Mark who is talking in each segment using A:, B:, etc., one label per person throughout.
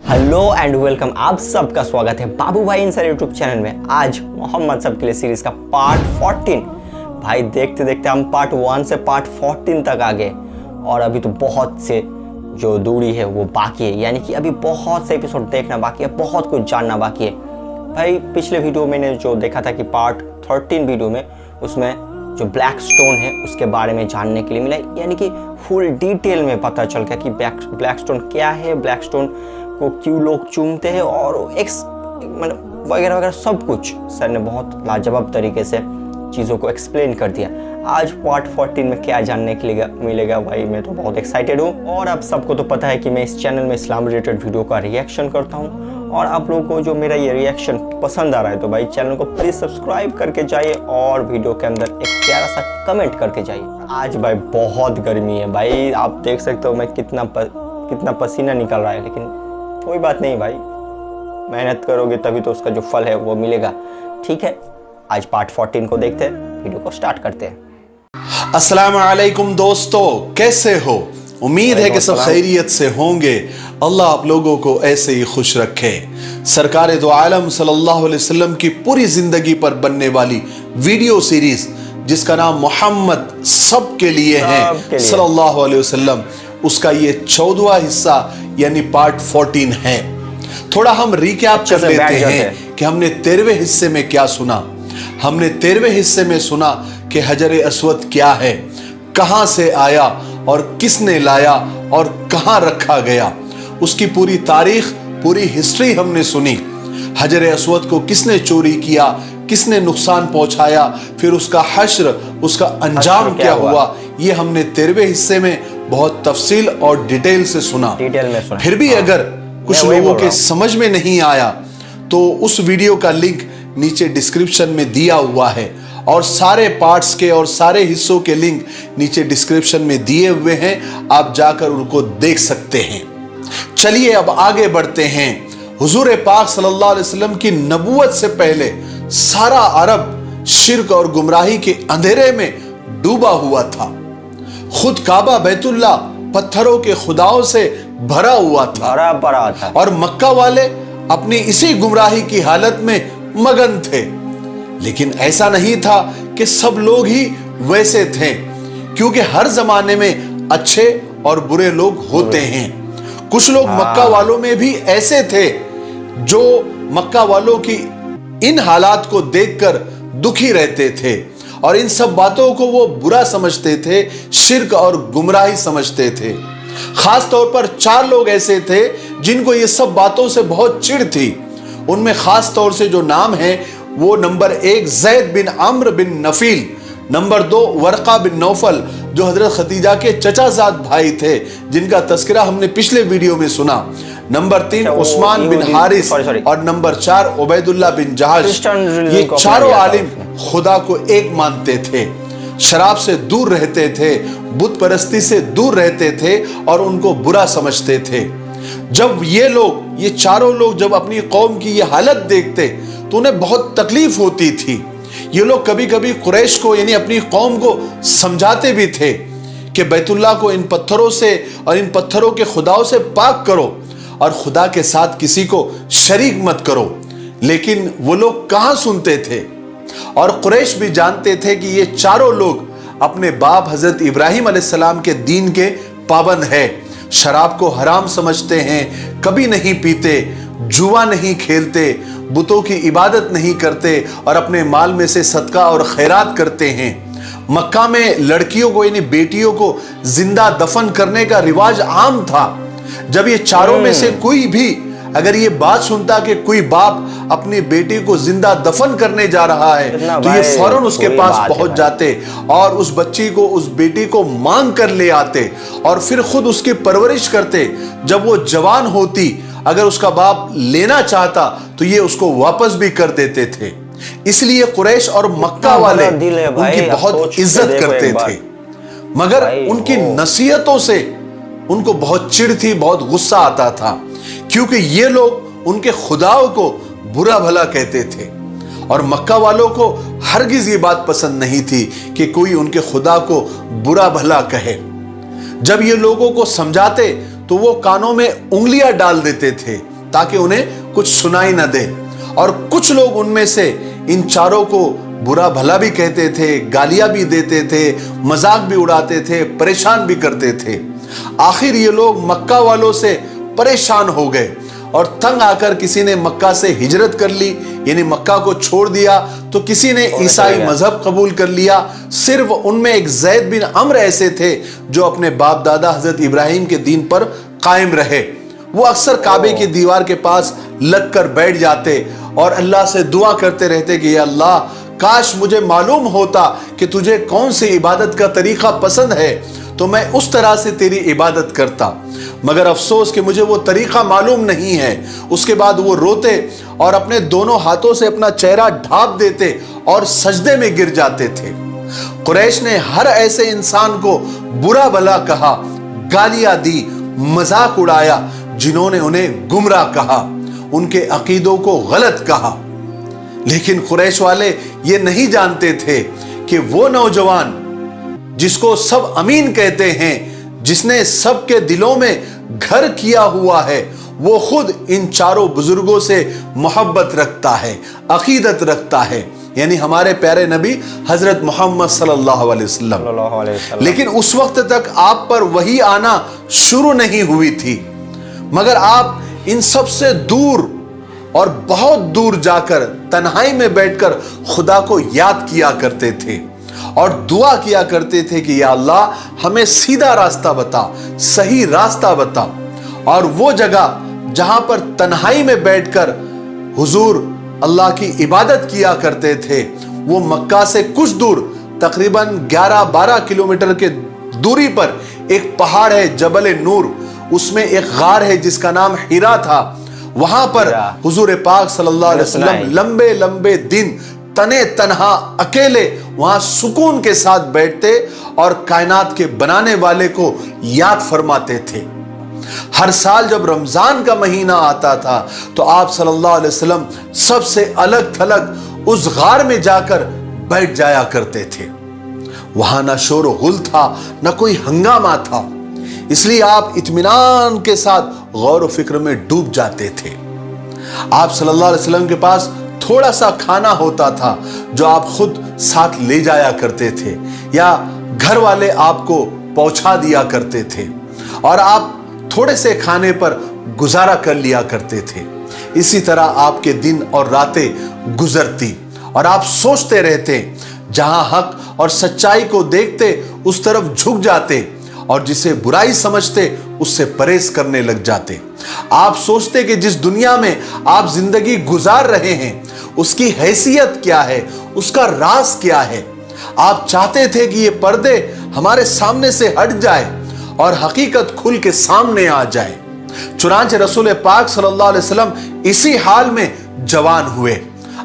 A: Hello and welcome, आप सबका स्वागत है बाबू भाई इंसर यूट्यूब चैनल में। आज मोहम्मद सब के लिए सीरीज का पार्ट 14। भाई देखते देखते हम पार्ट 1 से पार्ट 14 तक आ गए और अभी तो बहुत से जो दूरी है वो बाकी है, यानी कि अभी बहुत से एपिसोड देखना बाकी है, बहुत कुछ जानना बाकी है। भाई पिछले वीडियो मैंने जो देखा था कि पार्ट 13 वीडियो में उसमें जो ब्लैक स्टोन है उसके बारे में जानने के लिए मिला, यानी कि फुल डिटेल में पता चल गया कि ब्लैक स्टोन क्या है, ब्लैक स्टोन को क्यों लोग चूमते हैं और मतलब वगैरह वगैरह सब कुछ सर ने बहुत लाजवाब तरीके से चीज़ों को एक्सप्लेन कर दिया। आज पार्ट 14 में क्या जानने के लिए मिलेगा भाई, मैं तो बहुत एक्साइटेड हूँ। और आप सबको तो पता है कि मैं इस चैनल में इस्लाम रिलेटेड वीडियो का रिएक्शन करता हूँ, और आप लोगों को जो मेरा ये रिएक्शन पसंद आ रहा है तो भाई चैनल को प्लीज़ सब्सक्राइब करके जाइए और वीडियो के अंदर एक प्यारा सा कमेंट करके जाइए। आज भाई बहुत गर्मी है भाई, आप देख सकते हो मैं कितना पसीना निकल रहा है, लेकिन कोई बात नहीं भाई, मेहनत करोगे तभी तो उसका जो फल है वो मिलेगा। ठीक है, आज पार्ट 14 को देखते हैं, वीडियो को स्टार्ट करते हैं।
B: अस्सलाम वालेकुम दोस्तों, कैसे हो? उम्मीद है कि सब खैरियत से होंगे। अल्लाह आप लोगों को ऐसे ही खुश रखे। सरकार दो आलम सल्लल्लाहु अलैहि वसल्लम की पूरी जिंदगी पर बनने वाली वीडियो सीरीज जिसका नाम मोहम्मद सब के लिए है सल्लल्लाहु अलैहि वसल्लम, उसका ये 14वां हिस्सा यानी पार्ट 14 है। थोड़ा हम रिकैप कर लेते हैं कि हमने 13वें हिस्से में क्या सुना। हमने 13वें हिस्से में सुना कि हजर अस्वद क्या है, कहां से आया और किसने लाया और कहां रखा गया, उसकी पूरी तारीख, पूरी हिस्ट्री हमने सुनी। हजर अस्वद को किसने चोरी किया, किसने नुकसान पहुंचाया, फिर उसका हश्र, उसका अंजाम क्या हुआ, ये हमने 13वें हिस्से में बहुत तफसील और डिटेल से सुना। फिर भी अगर कुछ लोगों के समझ में नहीं आया तो उस वीडियो का लिंक नीचे डिस्क्रिप्शन में दिया हुआ है, और सारे पार्ट्स के और सारे हिस्सों के लिंक नीचे डिस्क्रिप्शन में दिए हुए हैं, आप जाकर उनको देख सकते हैं। चलिए अब आगे बढ़ते हैं। हुजूर पाक सल्लल्लाहु अलैहि वसल्लम की नबूवत से पहले सारा अरब शिर्क और गुमराही के अंधेरे में डूबा हुआ था। खुद काबा बैतुल्ला पत्थरों के खुदाओं से भरा हुआ था और मक्का वाले अपनी इसी गुमराही की हालत में मगन थे। लेकिन ऐसा नहीं था कि सब लोग ही वैसे थे, क्योंकि हर जमाने में अच्छे और बुरे लोग होते हैं। कुछ लोग मक्का वालों में भी ऐसे थे जो मक्का वालों की इन हालात को देखकर दुखी रहते थे और इन सब बातों को वो बुरा समझते थे, शिर्क और गुमराही समझते थे। खास तौर पर 4 लोग ऐसे थे जिनको ये सब बातों से बहुत चिढ़ थी। उनमें खास तौर से जो नाम है वो नंबर 1 ज़ैद बिन अम्र बिन नफील, नंबर 2 वर्का बिन नौफल जो हजरत खदीजा के चचाजाद भाई थे जिनका तस्करा हमने पिछले वीडियो में सुना, नंबर 3 उस्मान बिन हारिस और नंबर 4 उबैदुल्लाह बिन जहाश। ये चारों आलिम खुदा को एक मानते थे, शराब से दूर रहते थे, बुत परस्ती से दूर रहते थे और उनको बुरा समझते थे। जब ये चारों लोग जब अपनी कौम की ये हालत देखते तो उन्हें बहुत तकलीफ होती थी। ये लोग कभी कभी कुरैश को यानी अपनी कौम को समझाते भी थे कि बैतुल्लाह को इन पत्थरों से और इन पत्थरों के खुदाओं से पाक करो और खुदा के साथ किसी को शरीक मत करो। लेकिन वो लोग कहां सुनते थे, और कुरैश भी जानते थे कि ये चारों लोग अपने बाप हजरत इब्राहिम अलैहिस्सलाम के दीन के पाबंद है, शराब को हराम समझते हैं, कभी नहीं पीते, जुआ नहीं खेलते, बुतों की इबादत नहीं करते और अपने माल में से सदका और खैरात करते हैं। मक्का में लड़कियों को यानी बेटियों को जिंदा दफन करने का रिवाज आम था। जब ये चारों में से कोई भी अगर ये बात सुनता कि कोई बाप अपनी बेटी को जिंदा दफन करने जा रहा है तो ये फौरन उसके पास पहुंच जाते और उस बच्ची को, उस बेटी को मांग कर ले आते और फिर खुद उसकी परवरिश करते। जब वो जवान होती, अगर उसका बाप लेना चाहता तो ये उसको वापस भी कर देते थे। इसलिए कुरैश और मक्का वाले उनकी बहुत इज्जत करते थे, मगर उनकी नसीहतों से उनको बहुत चिढ़ थी, बहुत गुस्सा आता था, क्योंकि ये लोग उनके खुदाओं को बुरा भला कहते थे और मक्का वालों को हरगिज ये बात पसंद नहीं थी कि कोई उनके खुदा को बुरा भला कहे। जब ये लोगों को समझाते तो वो कानों में उंगलियां डाल देते थे ताकि उन्हें कुछ सुनाई न दे। और कुछ लोग उनमें से इन चारों को बुरा भला भी कहते थे, गालियां भी देते थे, मजाक भी उड़ाते थे, परेशान भी करते थे। आखिर ये लोग मक्का वालों से परेशान हो गए और तंग आकर किसी ने मक्का से हिजरत कर ली, यानी मक्का को छोड़ दिया, तो किसी ने ईसाई मजहब कबूल कर लिया। सिर्फ उनमें एक ज़ैद बिन अम्र ऐसे थे जो अपने बाप दादा हजरत इब्राहिम के दीन पर कायम रहे। वो अक्सर काबे की दीवार के पास लग कर बैठ जाते और अल्लाह से दुआ करते रहते कि या अल्लाह, काश मुझे मालूम होता कि तुझे कौन सी इबादत का तरीका पसंद है तो मैं उस तरह से तेरी इबादत करता, मगर अफसोस कि मुझे वो तरीका मालूम नहीं है। उसके बाद वो रोते और अपने दोनों हाथों से अपना चेहरा ढांप देते और सजदे में गिर जाते थे। कुरैश ने हर ऐसे इंसान को बुरा भला कहा, गालियां दी, मजाक उड़ाया जिन्होंने उन्हें गुमराह कहा, उनके अकीदों को गलत कहा। लेकिन कुरैश वाले ये नहीं जानते थे कि वो नौजवान जिसको सब अमीन कहते हैं, जिसने सबके दिलों में घर किया हुआ है, वो खुद इन चारों बुजुर्गों से मोहब्बत रखता है, अकीदत रखता है, यानी हमारे प्यारे नबी हजरत मोहम्मद सल्लल्लाहु अलैहि वसल्लम। लेकिन उस वक्त तक आप पर वही आना शुरू नहीं हुई थी, मगर आप इन सब से दूर और बहुत दूर जाकर तन्हाई में बैठकर खुदा को याद किया करते थे और दुआ किया करते थे कि या अल्लाह, हमें सीधा रास्ता बता, सही रास्ता बता। और वो जगह जहां पर तन्हाई में बैठकर हुजूर अल्लाह की इबादत किया करते थे, वो मक्का से कुछ दूर तकरीबन 11-12 किलोमीटर के दूरी पर एक पहाड़ है, जबल नूर। उसमें एक गार है जिसका नाम हिरा था। वहां पर हुजूर पाक सल्लल्लाहु अलैहि वसल्लम लंबे लंबे दिन तने तन्हा अकेले वहां सुकून के साथ बैठते और कायनात के बनाने वाले को याद फरमाते थे। हर साल जब रमजान का महीना आता था तो आप सल्लल्लाहु अलैहि वसल्लम सबसे अलग थलग उस गार में जाकर बैठ जाया करते थे। वहां ना शोर गुल था, ना कोई हंगामा था, इसलिए आप इत्मीनान के साथ गौर व फिक्र में डूब जाते थे। आप सल्लल्लाहु अलैहि वसल्लम के पास थोड़ा सा खाना होता था जो आप खुद साथ ले जाया करते थे या घर वाले आपको पहुंचा दिया करते थे और आप थोड़े से खाने पर गुजारा कर लिया करते थे। इसी तरह आपके दिन और रातें गुजरती और आप सोचते रहते, जहां हक और सच्चाई को देखते उस तरफ झुक जाते और जिसे बुराई समझते उससे परहेज करने लग जाते। आप सोचते कि जिस दुनिया में आप जिंदगी गुजार रहे हैं उसकी हैसियत क्या है, उसका राज क्या है। आप चाहते थे कि ये पर्दे हमारे सामने से हट जाए और हकीकत खुल के सामने आ जाए। चुनांचे रसूल पाक सल्लल्लाहु अलैहि वसल्लम इसी हाल में जवान हुए।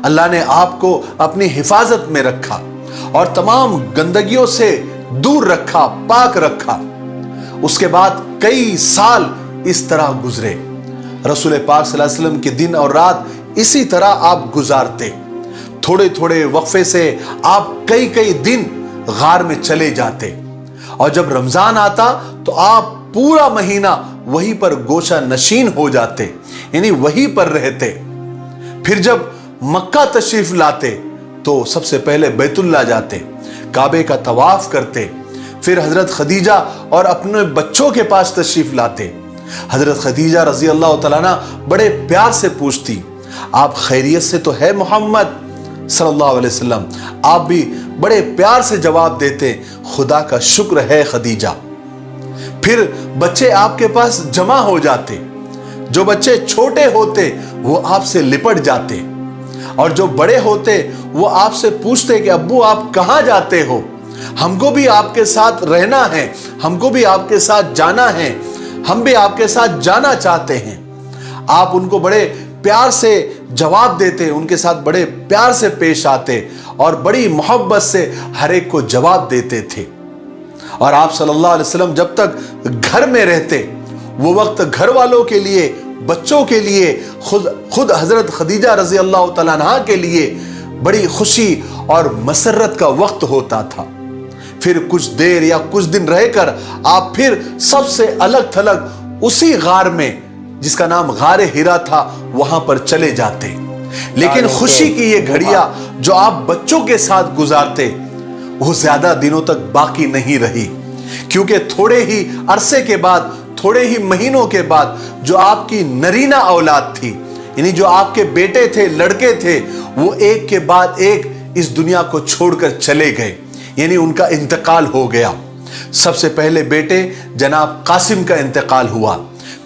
B: अल्लाह ने आपको अपनी हिफाजत में रखा और तमाम गंदगियों से दूर रखा, पाक रखा। उसके बाद कई साल इस तरह गुजरे। रसूल पाक सल्लल्लाहु अलैहि वसल्लम के दिन और रात इसी तरह आप गुजारते। थोड़े थोड़े वक्फे से आप कई कई दिन गार में चले जाते और जब रमजान आता तो आप पूरा महीना वहीं पर गोशा नशीन हो जाते, यानी वहीं पर रहते। फिर जब मक्का तशरीफ लाते तो सबसे पहले बैतुल्ला जाते, काबे का तवाफ करते, फिर हजरत खदीजा और अपने बच्चों के पास तशरीफ लाते। हजरत खदीजा रजी अल्लाह तआला अन्हा बड़े प्यार से पूछती, आप खैरियत से तो है मोहम्मद सल्लल्लाहु अलैहि वसल्लम? आप भी बड़े प्यार से जवाब देते, खुदा का शुक्र है खदीजा। फिर बच्चे आपके पास जमा हो जाते। जो बच्चे छोटे होते वो आपसे लिपट जाते और जो बड़े होते वो आपसे पूछते कि अब्बू आप कहाँ जाते हो, हमको भी आपके साथ रहना है, हमको भी आपके साथ जाना है, हम भी आपके साथ जाना चाहते हैं। आप उनको बड़े प्यार से जवाब देते, उनके साथ बड़े प्यार से पेश आते और बड़ी मोहब्बत से हर एक को जवाब देते थे। और आप सल्लल्लाहु अलैहि वसल्लम जब तक घर में रहते वो वक्त घर वालों के लिए, बच्चों के लिए, खुद हजरत खदीजा रजी अल्लाह तआला अन्हा के लिए बड़ी खुशी और मसरत का वक्त होता था। फिर कुछ देर या कुछ दिन रहकर आप फिर सबसे अलग थलग उसी गार में جس کا نام غار ہیرا تھا وہاں پر چلے جاتے، لیکن خوشی کی یہ گھڑیاں جو آپ بچوں کے ساتھ گزارتے وہ زیادہ دنوں تک باقی نہیں رہی، کیونکہ تھوڑے ہی عرصے کے بعد، تھوڑے ہی مہینوں کے بعد جو آپ کی نرینہ اولاد تھی، یعنی جو آپ کے بیٹے تھے، لڑکے تھے، وہ ایک کے بعد ایک اس دنیا کو چھوڑ کر چلے گئے، یعنی ان کا انتقال ہو گیا۔ سب سے پہلے بیٹے جناب قاسم کا انتقال ہوا،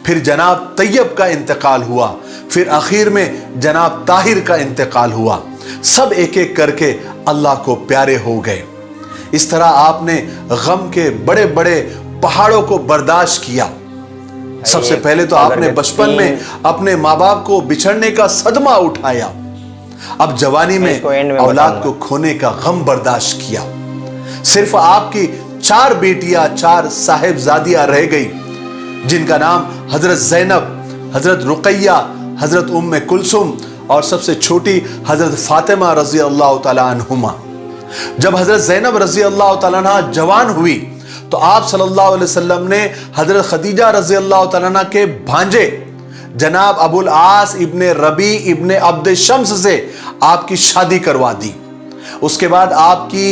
B: پھر جناب طیب کا انتقال ہوا، پھر آخر میں جناب طاہر کا انتقال ہوا۔ سب ایک ایک کر کے اللہ کو پیارے ہو گئے۔ اس طرح آپ نے غم کے بڑے بڑے پہاڑوں کو برداشت کیا۔ سب سے پہلے تو آپ نے بچپن میں اپنے ماں باپ کو بچھڑنے کا صدمہ اٹھایا، اب جوانی میں اولاد کو کھونے کا غم برداشت کیا۔ صرف آپ کی 4 بیٹیاں، 4 صاحبزادیاں رہ گئی، جن کا نام حضرت زینب، حضرت رقیہ، حضرت ام کلثوم اور سب سے چھوٹی حضرت فاطمہ رضی اللہ تعالی عنہما۔ جب حضرت زینب رضی اللہ تعالیٰ عنہ جوان ہوئی تو آپ صلی اللہ علیہ وسلم نے حضرت خدیجہ رضی اللہ تعالیٰ عنہ کے بھانجے جناب ابو العاص ابن ربیع ابن عبد شمس سے آپ کی شادی کروا دی۔ اس کے بعد آپ کی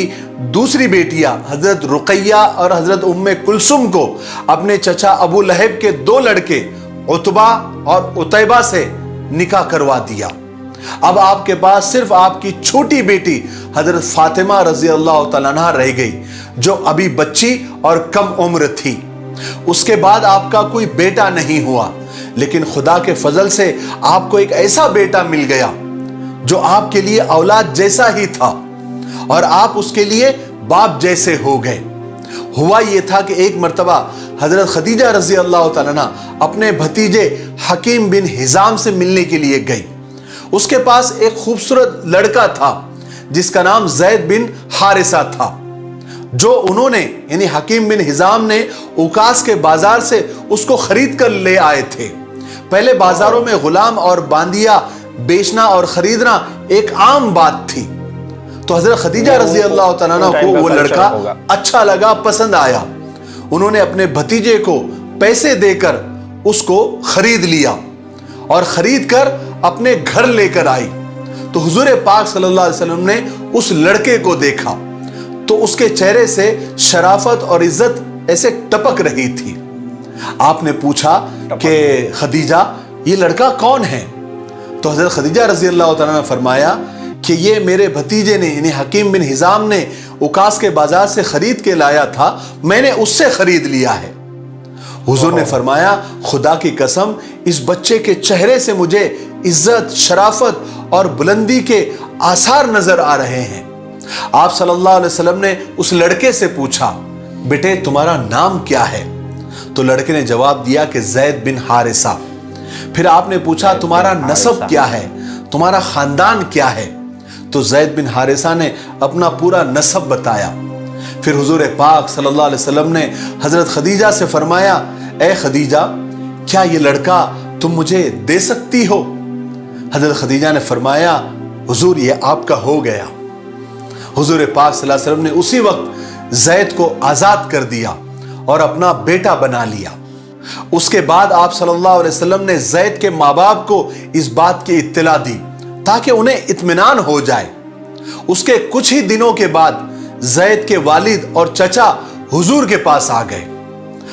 B: دوسری بیٹیاں حضرت رقیہ اور حضرت ام کلثوم کو اپنے چچا ابو لہب کے 2 لڑکے عتبہ اور عتیبہ سے نکاح کروا دیا۔ اب آپ کے پاس صرف آپ کی چھوٹی بیٹی حضرت فاطمہ رضی اللہ تعالیٰ عنہ رہ گئی، جو ابھی بچی اور کم عمر تھی۔ اس کے بعد آپ کا کوئی بیٹا نہیں ہوا، لیکن خدا کے فضل سے آپ کو ایک ایسا بیٹا مل گیا جو آپ کے لیے اولاد جیسا ہی تھا، اور آپ اس کے لیے باپ جیسے ہو گئے۔ ہوا یہ تھا کہ ایک مرتبہ حضرت خدیجہ رضی اللہ تعالیٰ عنہ اپنے بھتیجے حکیم بن حزام سے ملنے کے لیے گئی۔ اس کے پاس ایک خوبصورت لڑکا تھا جس کا نام زید بن حارثہ تھا، جو انہوں نے یعنی حکیم بن حزام نے اوکاس کے بازار سے اس کو خرید کر لے آئے تھے۔ پہلے بازاروں میں غلام اور باندیا بیچنا اور خریدنا ایک عام بات تھی، تو حضرت خدیجہ رضی اللہ تعالیٰ عنہ کو وہ لڑکا اچھا لگا، پسند آیا۔ انہوں نے اپنے بھتیجے کو پیسے دے کر اس کو خرید لیا اور خرید کر اپنے گھر لے کر آئی۔ تو حضور پاک صلی اللہ علیہ وسلم نے اس لڑکے کو دیکھا تو اس کے چہرے سے شرافت اور عزت ایسے ٹپک رہی تھی۔ آپ نے پوچھا کہ خدیجہ یہ لڑکا کون ہے؟ تو حضرت خدیجہ رضی اللہ تعالیٰ نے فرمایا کہ یہ میرے بھتیجے نے یعنی حکیم بن حزام نے اوکاس کے بازار سے خرید کے لایا تھا، میں نے اس سے خرید لیا ہے۔ حضور نے فرمایا خدا کی قسم اس بچے کے چہرے سے مجھے عزت، شرافت اور بلندی کے آثار نظر آ رہے ہیں۔ آپ صلی اللہ علیہ وسلم نے اس لڑکے سے پوچھا بیٹے تمہارا نام کیا ہے؟ تو لڑکے نے جواب دیا کہ زید بن حارثہ۔ پھر آپ نے پوچھا تمہارا نسب کیا ہے، تمہارا خاندان کیا ہے؟ تو زید بن حارثہ نے اپنا پورا نسب بتایا۔ پھر حضور پاک صلی اللہ علیہ وسلم نے حضرت خدیجہ سے فرمایا اے خدیجہ کیا یہ لڑکا تم مجھے دے سکتی ہو؟ حضرت خدیجہ نے فرمایا حضور یہ آپ کا ہو گیا۔ حضور پاک صلی اللہ علیہ وسلم نے اسی وقت زید کو آزاد کر دیا اور اپنا بیٹا بنا لیا۔ اس کے بعد آپ صلی اللہ علیہ وسلم نے زید کے ماں باپ کو اس بات کی اطلاع دی تاکہ انہیں اطمینان ہو جائے۔ اس کے کچھ ہی دنوں کے بعد زید کے والد اور چچا حضور کے پاس آ گئے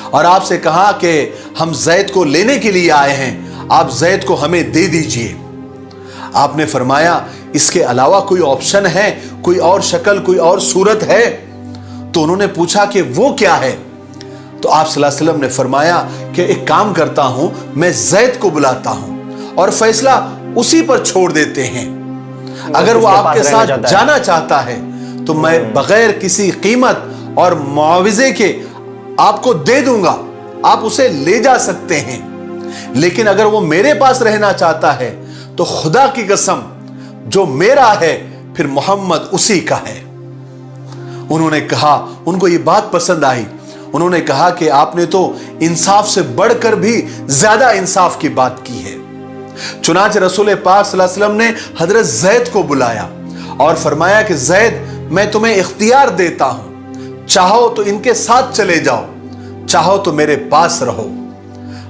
B: اور آپ سے کہا کہ ہم زید کو لینے کے لیے آئے ہیں، آپ زید کو ہمیں دے دیجئے۔ آپ نے فرمایا اس کے علاوہ کوئی آپشن ہے، کوئی اور شکل، کوئی اور صورت ہے؟ تو انہوں نے پوچھا کہ وہ کیا ہے؟ تو آپ صلی اللہ علیہ وسلم نے فرمایا کہ ایک کام کرتا ہوں میں زید کو بلاتا ہوں اور فیصلہ اسی پر چھوڑ دیتے ہیں، اگر وہ آپ کے ساتھ جانا چاہتا ہے تو میں بغیر کسی قیمت اور معاوضے کے آپ کو دے دوں گا، آپ اسے لے جا سکتے ہیں، لیکن اگر وہ میرے پاس رہنا چاہتا ہے تو خدا کی قسم جو میرا ہے پھر محمد اسی کا ہے۔ انہوں نے کہا، ان کو یہ بات پسند آئی، انہوں نے کہا کہ آپ نے تو انصاف سے بڑھ کر بھی زیادہ انصاف کی بات کی ہے۔ چنانچہ رسول پاک صلی اللہ علیہ وسلم نے حضرت زید کو بلایا اور فرمایا کہ زید میں تمہیں اختیار دیتا ہوں، چاہو تو ان کے ساتھ چلے جاؤ، چاہو تو میرے پاس رہو۔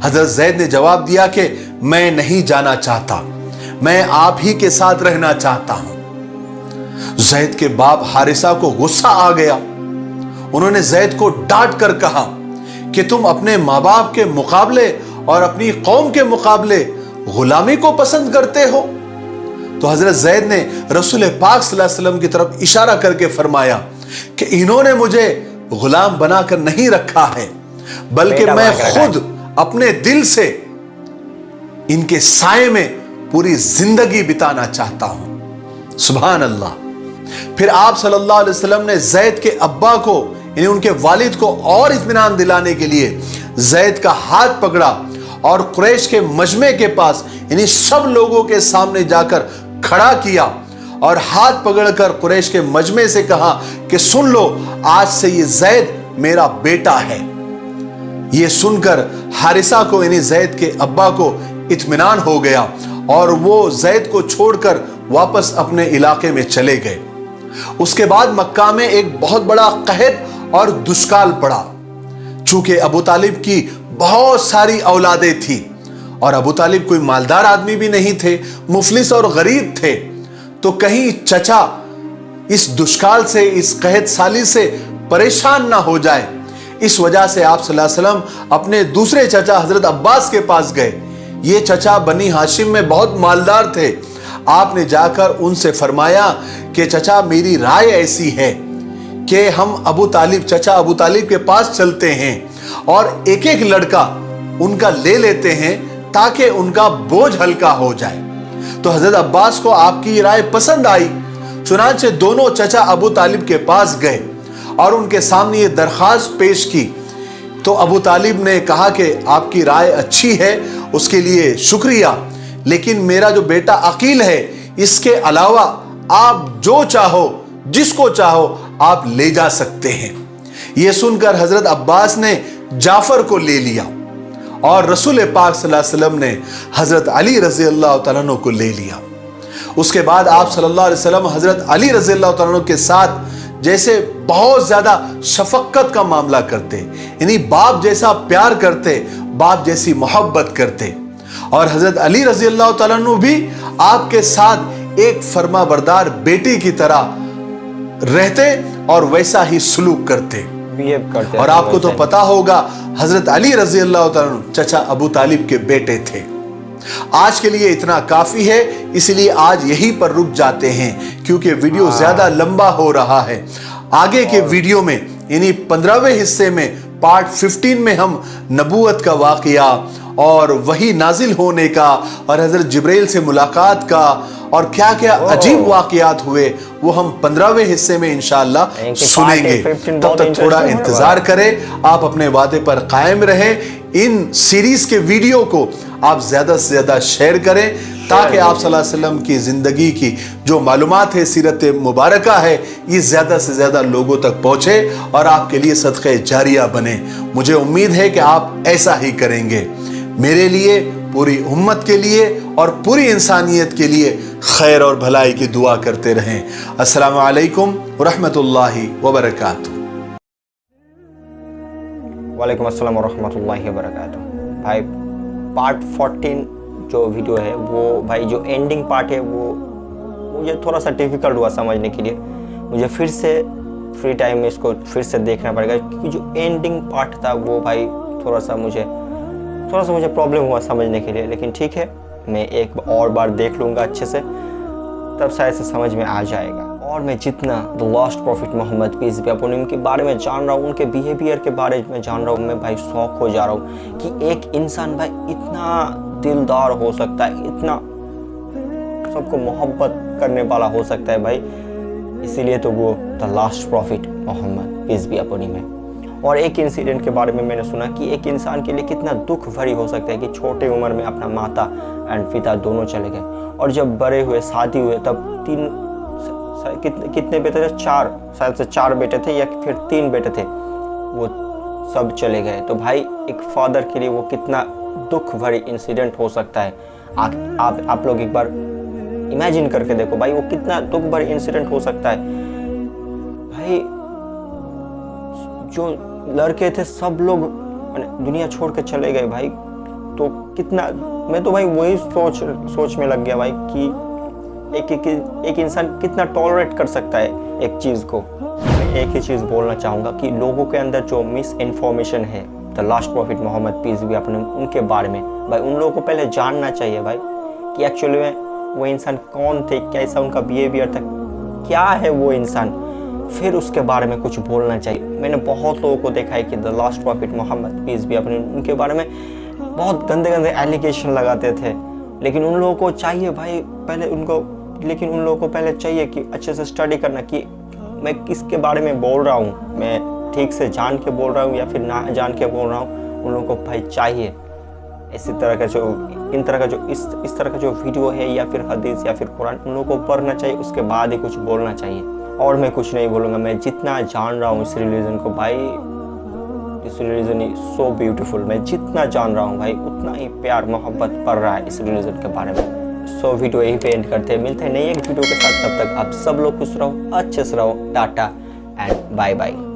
B: हजरत जैद ने जवाब दिया कि मैं नहीं जाना चाहता, मैं आप ही के साथ रहना चाहता हूं। जैद के बाप हारिसा को गुस्सा आ गया। उन्होंने जैद को डांट कर कहा कि तुम अपने माँ बाप के मुकाबले और अपनी कौम के मुकाबले गुलामी को पसंद करते हो। तो हजरत जैद ने रसूल पाक सल्लल्लाहु अलैहि वसल्लम की तरफ इशारा करके फरमाया कि इन्होंने मुझे गुलाम बनाकर नहीं रखा है, बल्कि मैं खुद अपने दिल से इनके साए में पूरी जिंदगी बिताना चाहता हूं। सुभान अल्लाह। फिर आप सल्लल्लाहु अलैहि वसल्लम ने जैद के अब्बा को, यानी उनके वालिद को और इत्मीनान दिलाने के लिए जैद का हाथ पकड़ा और कुरैश के मजमे के पास, यानी सब लोगों के सामने जाकर खड़ा किया और हाथ पकड़कर कुरैश के मजमे से कहा कि सुन लो, आज से ये जैद मेरा बेटा है। ये सुनकर हारिसा को, यानी जैद के अब्बा को इत्मीनान हो गया और वो जैद को छोड़कर वापस अपने इलाके में चले गए। उसके बाद मक्का में एक बहुत बड़ा कहत और दुष्काल पड़ा। चूंकि अबू तालिब की बहुत सारी औलादें थी और अबू तालिब कोई मालदार आदमी भी नहीं थे, मुफलिस और गरीब थे, तो कहीं चचा इस दुष्काल से, इस कहत साली से परेशान ना हो जाए। इस वजह से आप सल्लल्लाहु अलैहि वसल्लम अपने दूसरे चचा हजरत अब्बास के पास गए। ये चचा बनी हाशिम में बहुत मालदार थे। आपने जाकर उनसे फरमाया कि चचा, मेरी राय ऐसी है कि हम चचा अबू तालिब के पास चलते हैं और एक एक लड़का उनका ले लेते हैं ताकि उनका बोझ हल्का हो जाए। तो हजरत अब्बास को आपकी राय पसंद आई। चुनांचे दोनों चचा अबू तालिब के पास गए और उनके सामने ये दरख्वास्त पेश की। तो अबू तालिब ने कहा कि आपकी राय अच्छी है, उसके लिए शुक्रिया, लेकिन मेरा जो बेटा अकील है, इसके अलावा आप जो चाहो, जिसको चाहो आप ले जा सकते हैं। यह सुनकर हजरत अब्बास ने जाफर को ले लिया और रसूल पाक सल्लल्लाहु अलैहि वसल्लम ने हजरत अली रजी अल्लाह तआला अन्हु को ले लिया। उसके बाद आप सल्लल्लाहु अलैहि वसल्लम हजरत अली रजी अल्लाह तआला अन्हु के साथ जैसे बहुत ज्यादा शफकत का मामला करते, यानी बाप जैसा प्यार करते, बाप जैसी मोहब्बत करते। और हजरत अली रजी अल्लाह तआला अन्हु भी आपके साथ एक फर्माबरदार बेटी की तरह रहते और वैसा ही सलूक करते, और आपको तो पता होगा हजरत अली रजी अल्लाह तआला अन्हु चचा अबू तालिब के बेटे थे। आज के लिए इतना काफी है, इसलिए आज यहीं पर रुक जाते हैं क्योंकि वीडियो ज्यादा लंबा हो रहा है। आगे के वीडियो में, यानी 15वें हिस्से में, पार्ट 15 में हम नबूवत का वाकया और वही नाजिल होने का और हजरत जिब्राइल से मुलाकात का और क्या क्या अजीब वाकयात हुए वो हम 15वें हिस्से में इंशाअल्लाह सुनेंगे। तब तक थोड़ा इंतजार करें, आप अपने वादे पर कायम रहें। इन सीरीज के वीडियो को आप ज्यादा से ज्यादा शेयर करें ताकि आप सल्लल्लाहु अलैहि वसल्लम की जिंदगी की जो मालूमात है, सीरत मुबारका है, ये ज्यादा से ज्यादा लोगों तक पहुंचे और आपके लिए सदक़े जारिया बने। मुझे उम्मीद है कि आप ऐसा ही करेंगे। मेरे लिए, पूरी उम्मत के लिए और पूरी इंसानियत के लिए खैर और भलाई की दुआ करते रहें। अस्सलामु अलैकुम व रहमतुल्लाहि व बरकातुहू।
A: वालेकुम अस्सलाम व रहमतुल्लाहि व बरकातुहू। भाई पार्ट 14 जो वीडियो है वो, भाई जो एंडिंग पार्ट है वो मुझे थोड़ा सा डिफिकल्ट हुआ समझने के लिए। मुझे फिर से फ्री टाइम में इसको फिर से देखना पड़ेगा क्योंकि जो एंडिंग पार्ट था वो भाई थोड़ा सा मुझे प्रॉब्लम हुआ समझने के लिए। लेकिन ठीक है, मैं एक और बार देख लूँगा अच्छे से, तब शायद से समझ में आ जाएगा। और मैं जितना the last prophet Muhammad peace be upon him के बारे में जान रहा हूँ, उनके बिहेवियर के बारे में जान रहा हूँ, मैं भाई शौक हो जा रहा हूँ कि एक इंसान भाई इतना दिलदार हो सकता है, इतना सबको मोहब्बत करने वाला हो सकता है भाई। इसीलिए तो वो the last prophet Muhammad peace be upon him है। और एक इंसिडेंट के बारे में मैंने सुना कि एक इंसान के लिए कितना दुख भरी हो सकता है कि छोटे उम्र में अपना माता एंड पिता दोनों चले गए, और जब बड़े हुए, शादी हुए, तब कितने बेटे थे? 4, शायद से 4 बेटे थे या फिर 3 बेटे थे, वो सब चले गए। तो भाई एक फादर के लिए वो कितना दुख भरी इंसिडेंट हो सकता है। आप लोग एक बार इमेजिन करके देखो भाई, वो कितना दुख भरी इंसिडेंट हो सकता है। भाई जो लड़के थे सब लोग दुनिया छोड़ के चले गए भाई, तो कितना, मैं तो भाई वही सोच में लग गया भाई कि एक इंसान कितना टॉलरेट कर सकता है एक चीज़ को। मैं एक ही चीज़ बोलना चाहूँगा कि लोगों के अंदर जो मिस इन्फॉर्मेशन है the last prophet Muhammad peace भी अपने उनके बारे में, भाई उन लोगों को पहले जानना चाहिए भाई कि एक्चुअली में वो इंसान कौन थे, कैसा उनका बिहेवियर था, क्या है वो इंसान, फिर उसके बारे में कुछ बोलना चाहिए। मैंने बहुत लोगों को देखा है कि the last prophet Muhammad peace भी अपने उनके बारे में बहुत गंदे गंदे एलिगेशन लगाते थे, लेकिन उन लोगों को चाहिए भाई पहले उन लोगों को पहले चाहिए कि अच्छे से स्टडी करना कि मैं किसके बारे में बोल रहा हूँ, मैं ठीक से जान के बोल रहा हूँ या फिर ना जान के बोल रहा हूँ। उन लोगों को भाई चाहिए इस तरह का जो वीडियो है या फिर हदीस या फिर कुरान उन लोगों को पढ़ना चाहिए, उसके बाद ही कुछ बोलना चाहिए। और मैं कुछ नहीं बोलूँगा, मैं जितना जान रहा हूँ इस रिलीजन को भाई, इस रिलीजन इज सो ब्यूटीफुल, मैं जितना जान रहा हूँ भाई उतना ही प्यार मोहब्बत पड़ रहा है इस रिलीजन के बारे में। सो वीडियो यहीं पे एंड करते हैं, मिलते हैं नई एक वीडियो के साथ, तब तक आप सब लोग खुश रहो, अच्छे से रहो, टाटा एंड बाय बाय।